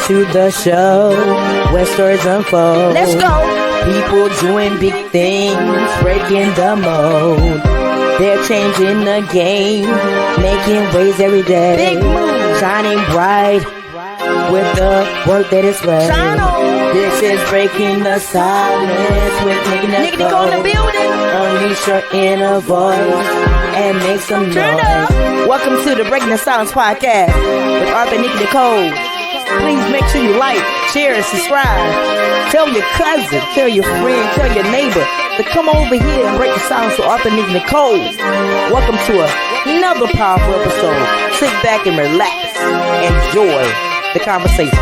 to the show where stories unfold. Let's go. People doing big things, breaking the mold. They're changing the game, making waves every day. Big moves. Shining bright with the work that is right. Shine on. This is breaking the silence with Nicky Nicole in the building. Unleash your inner voice and make some Turn noise. up. Welcome to the Breaking the Silence podcast with Arthur and Nicky Nicole. Please make sure you like, share, and subscribe. Tell your cousin, tell your friend, tell your neighbor to come over here and break the silence with Arthur and Nicky Nicole. Welcome to another powerful episode. Sit back and relax. Enjoy the conversation.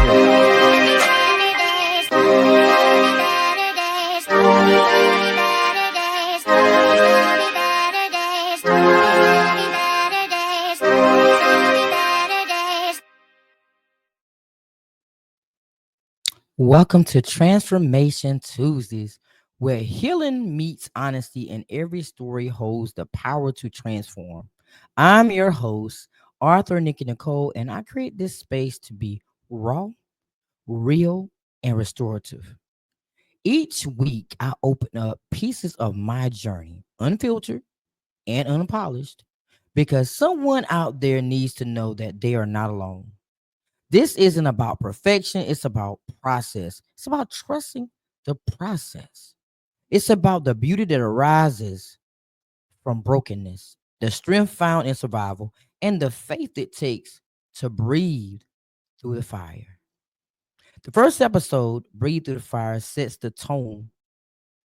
Welcome to Transformation Tuesdays, where healing meets honesty and every story holds the power to transform. I'm your host, Arthur Nicky Nicole, and I create this space to be raw, real, and restorative. Each week, I open up pieces of my journey, unfiltered and unpolished, because someone out there needs to know that they are not alone. This isn't about perfection. It's about process. It's about trusting the process. It's about the beauty that arises from brokenness, the strength found in survival, and the faith it takes to breathe through the fire. The first episode, Breathe Through the Fire, sets the tone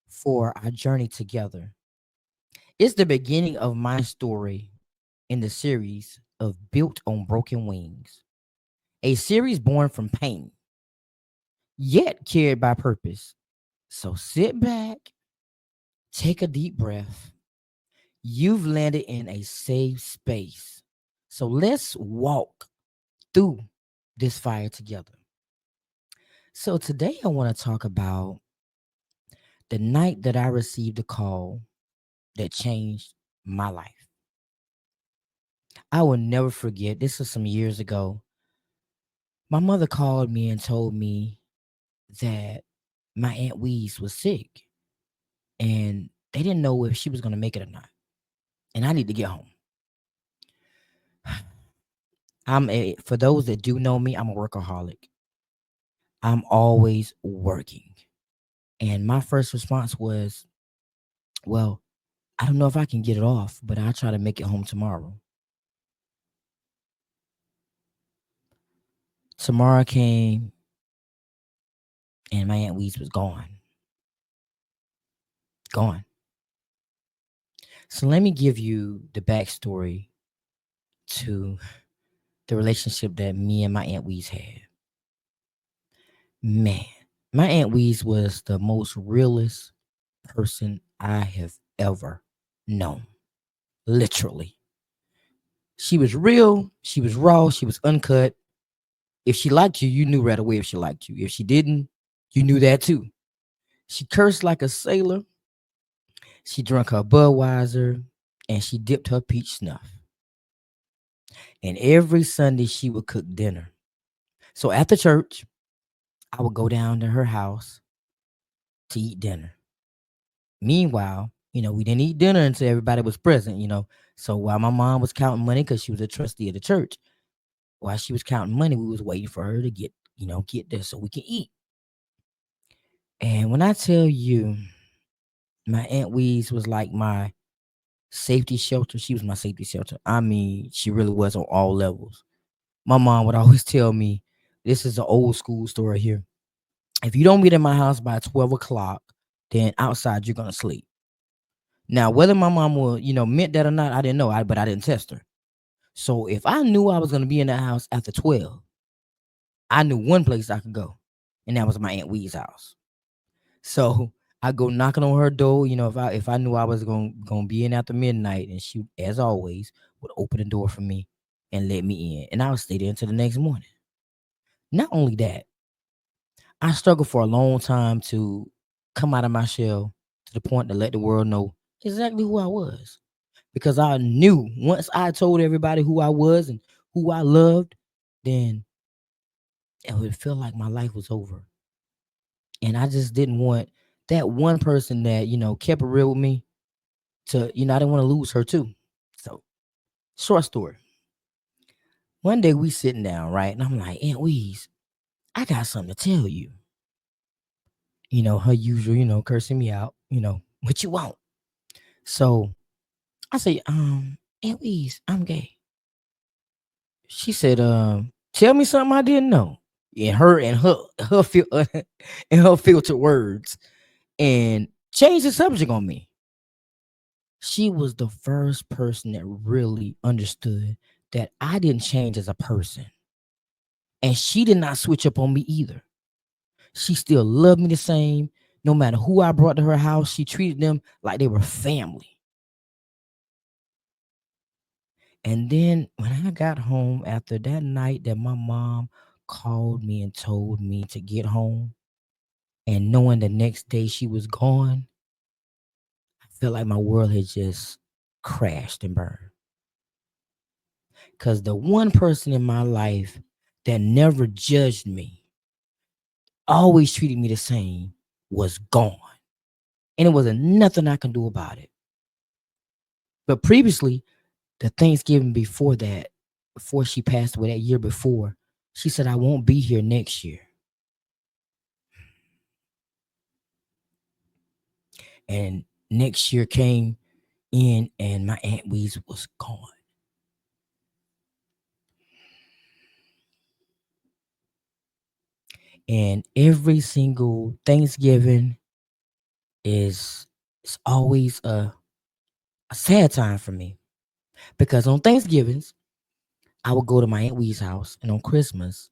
for our journey together. It's the beginning of my story in the series of Built on Broken Wings. A series born from pain, yet carried by purpose. So sit back, take a deep breath. You've landed in a safe space. So let's walk through this fire together. So today I want to talk about the night that I received a call that changed my life. I will never forget. This was some years ago. My mother called me and told me that my Aunt Weeze was sick and they didn't know if she was going to make it or not. And I need to get home. For those that do know me, I'm a workaholic. I'm always working. And my first response was, well, I don't know if I can get it off, but I'll try to make it home tomorrow. Tomorrow came and my Aunt Weeze was gone. Gone. So let me give you the backstory to the relationship that me and my Aunt Weeze had. Man, my Aunt Weeze was the most realest person I have ever known. Literally. She was real. She was raw. She was uncut. If she liked you, you knew right away if she liked you. If she didn't, you knew that too. She cursed like a sailor. She drank her Budweiser and she dipped her peach snuff. And every Sunday she would cook dinner. So after church, I would go down to her house to eat dinner. Meanwhile, we didn't eat dinner until everybody was present, So while my mom was counting money, because she was a trustee of the church, while she was counting money, we was waiting for her to get there so we can eat. And when I tell you, my Aunt Weeze was like my safety shelter. She was my safety shelter. I mean, she really was on all levels. My mom would always tell me, this is an old school story here. If you don't get in my house by 12 o'clock, then outside you're going to sleep. Now, whether my mom will, meant that or not, I didn't know, but I didn't test her. So if I knew I was going to be in that house after 12, I knew one place I could go, and that was my Aunt Wee's house. So I go knocking on her door, if I knew I was gonna be in after midnight, and she, as always, would open the door for me and let me in, and I would stay there until the next morning. Not only that, I struggled for a long time to come out of my shell to the point to let the world know exactly who I was, because I knew once I told everybody who I was and who I loved, then it would feel like my life was over. And I just didn't want that one person that, kept it real with me to, I didn't want to lose her too. So, short story. One day we sitting down, right? And I'm like, Aunt Weeze, I got something to tell you. Her usual, cursing me out, what you want. So I say, Aunt Weeze, I'm gay. She said, tell me something I didn't know. And her filtered words, and changed the subject on me. She was the first person that really understood that I didn't change as a person. And she did not switch up on me either. She still loved me the same. No matter who I brought to her house, she treated them like they were family. And then when I got home after that night that my mom called me and told me to get home, and knowing the next day she was gone, I felt like my world had just crashed and burned. Because the one person in my life that never judged me, always treated me the same, was gone. And it wasn't nothing I could do about it. But previously, the Thanksgiving before that, before she passed away that year before, she said, I won't be here next year. And next year came in and my Aunt Weeze was gone. And every single Thanksgiving it's always a sad time for me. Because on Thanksgivings, I would go to my Aunt Wee's house, and on Christmas,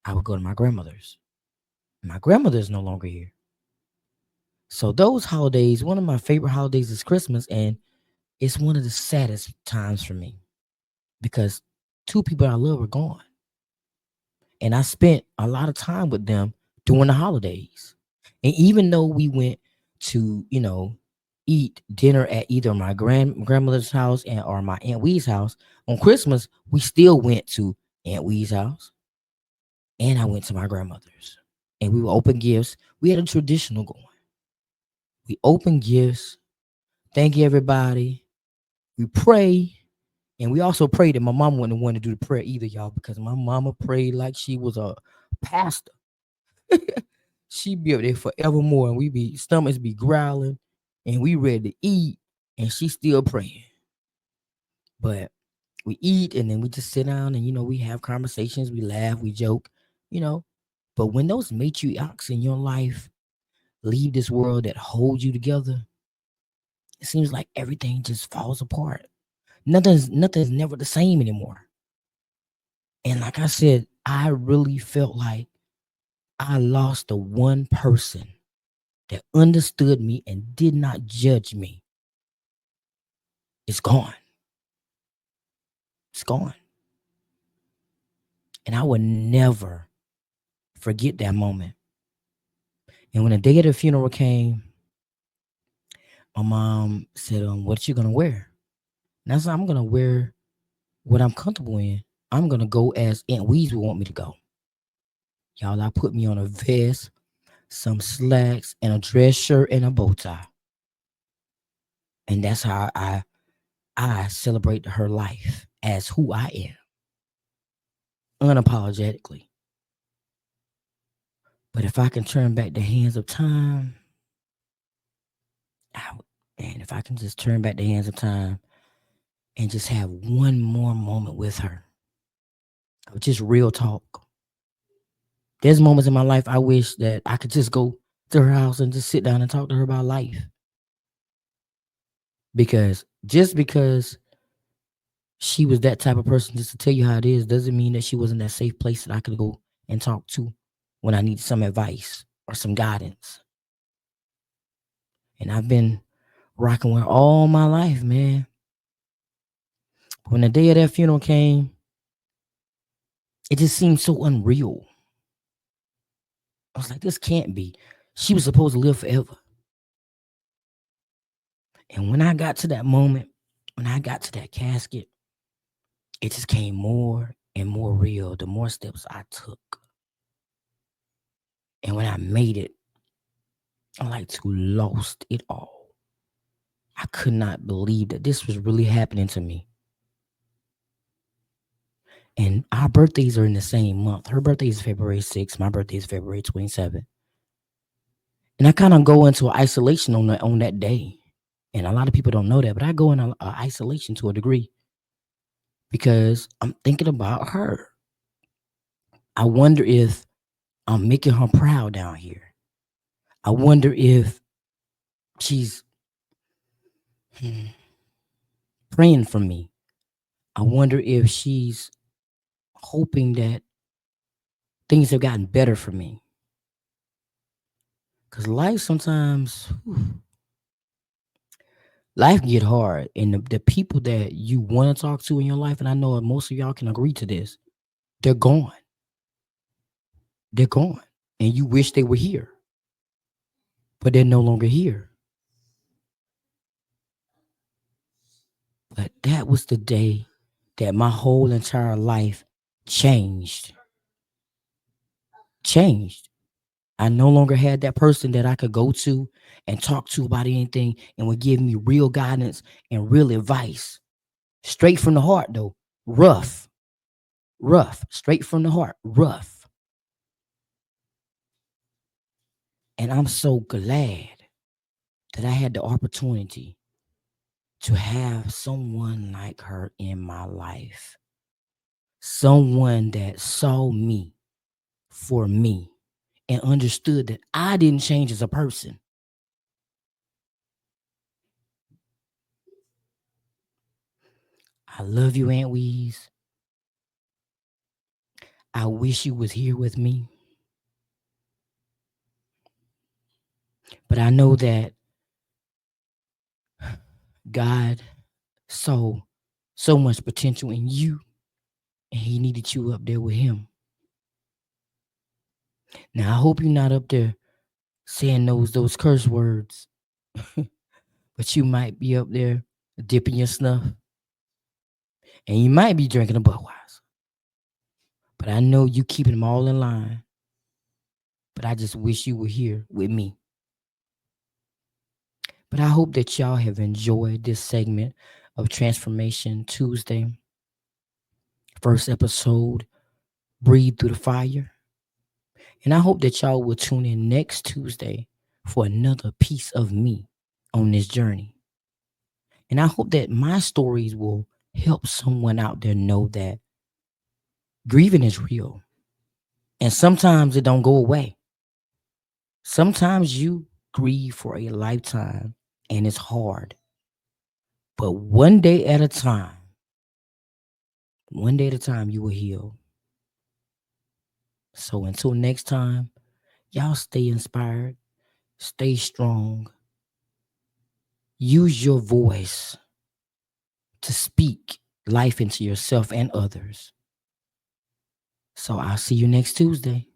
I would go to my grandmother's. My grandmother is no longer here. So those holidays, one of my favorite holidays is Christmas, and it's one of the saddest times for me because two people I love are gone. And I spent a lot of time with them during the holidays. And even though we went to, eat dinner at either my grandmother's house or my Aunt Wee's house, on Christmas, we still went to Aunt Wee's house and I went to my grandmother's. And we would open gifts. We had a traditional going. We open gifts, thank everybody. We pray. And we also prayed that my mom wouldn't want to do the prayer either, y'all, because my mama prayed like she was a pastor. She'd be up there forevermore, and we be stomachs be growling, and we ready to eat, and she still praying. But we eat, and then we just sit down, and we have conversations, we laugh, we joke, you know. But when those matriarchs in your life leave this world that holds you together, it seems like everything just falls apart. Nothing's never the same anymore. And like I said, I really felt like I lost the one person that understood me and did not judge me. It's gone. It's gone. And I would never forget that moment. And when the day of the funeral came, my mom said, what you gonna wear? And I said, I'm gonna wear what I'm comfortable in. I'm gonna go as Aunt Weeze would want me to go. Y'all, I put me on a vest, some slacks, and a dress shirt and a bow tie. And that's how I celebrate her life as who I am. Unapologetically. But if I can turn back the hands of time, and if I can just turn back the hands of time and just have one more moment with her, of just real talk. There's moments in my life I wish that I could just go to her house and just sit down and talk to her about life. Because just because she was that type of person, just to tell you how it is, doesn't mean that she wasn't that safe place that I could go and talk to when I need some advice or some guidance. And I've been rocking with her all my life, man. When the day of that funeral came, it just seemed so unreal. I was like, this can't be. She was supposed to live forever. And when I got to that moment, when I got to that casket, it just came more and more real the more steps I took. And when I made it, I like to lost it all. I could not believe that this was really happening to me. And our birthdays are in the same month. Her birthday is February 6th. My birthday is February 27th. And I kind of go into isolation on that day. And a lot of people don't know that, but I go in isolation to a degree because I'm thinking about her. I wonder if I'm making her proud down here. I wonder if she's praying for me. I wonder if she's hoping that things have gotten better for me. Because life sometimes, life can get hard. And the people that you want to talk to in your life, and I know most of y'all can agree to this, they're gone. They're gone. And you wish they were here. But they're no longer here. But that was the day that my whole entire life changed. I no longer had that person that I could go to and talk to about anything and would give me real guidance and real advice. Straight from the heart, though. Rough. Straight from the heart. Rough. And I'm so glad that I had the opportunity to have someone like her in my life. Someone that saw me for me and understood that I didn't change as a person. I love you, Aunt Weeze. I wish you was here with me. But I know that God saw so much potential in you, and he needed you up there with him. Now, I hope you're not up there saying those curse words, but you might be up there dipping your snuff, and you might be drinking a Budweiser. But I know you keeping them all in line. But I just wish you were here with me. But I hope that y'all have enjoyed this segment of Transformation Tuesday. First episode, Breathe Through the Fire. And I hope that y'all will tune in next Tuesday for another piece of me on this journey. And I hope that my stories will help someone out there know that grieving is real. And sometimes it don't go away. Sometimes you grieve for a lifetime and it's hard. But one day at a time, you will heal. So until next time, y'all stay inspired, stay strong. Use your voice to speak life into yourself and others. So I'll see you next Tuesday.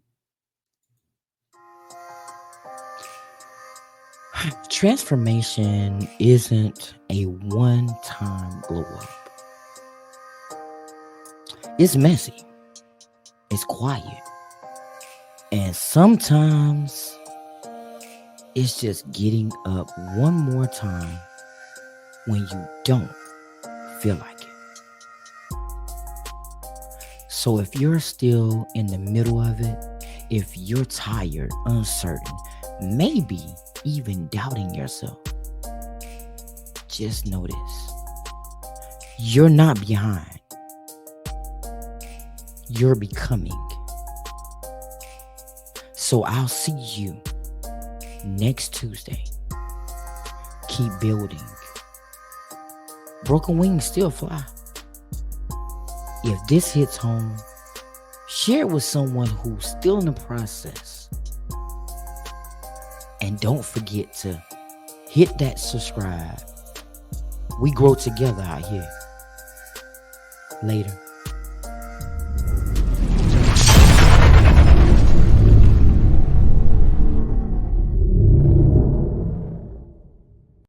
Transformation isn't a one-time glow up. It's messy. It's quiet. And sometimes it's just getting up one more time when you don't feel like it. So if you're still in the middle of it, if you're tired, uncertain, maybe even doubting yourself, just know this: you're not behind. You're becoming. So I'll see you next Tuesday. Keep building. Broken wings still fly. If this hits home, share it with someone who's still in the process. And don't forget to hit that subscribe. We grow together out here. Later.